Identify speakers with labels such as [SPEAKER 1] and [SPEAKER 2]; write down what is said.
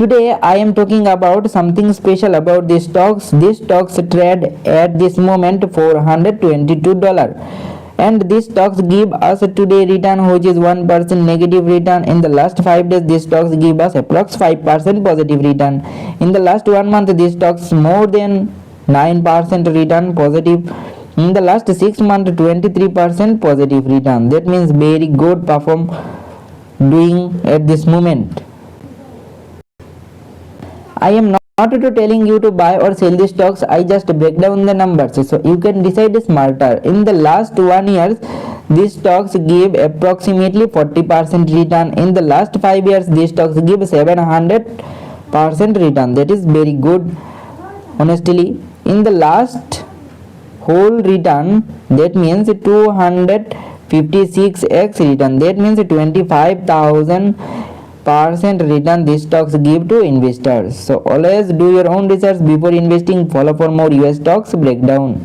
[SPEAKER 1] Today I am talking about something special about these stocks. These stocks trade at this moment for $122, and these stocks give us today return which is 1% negative return. In the last 5 days these stocks give us approx 5% positive return. In the last 1 month these stocks more than 9% return positive. In the last 6 months 23% positive return. That means very good perform doing at this moment. I am not to telling you to buy or sell the stocks. I just break down the numbers so you can decide smarter. In the last 1 year these stocks give approximately 40% return. In the last 5 years these stocks give 700% return. That is very good honestly. In the last whole return, that means 256x return, that means 25,000% return these stocks give to investors. So always do your own research before investing. Follow for more US stocks breakdown.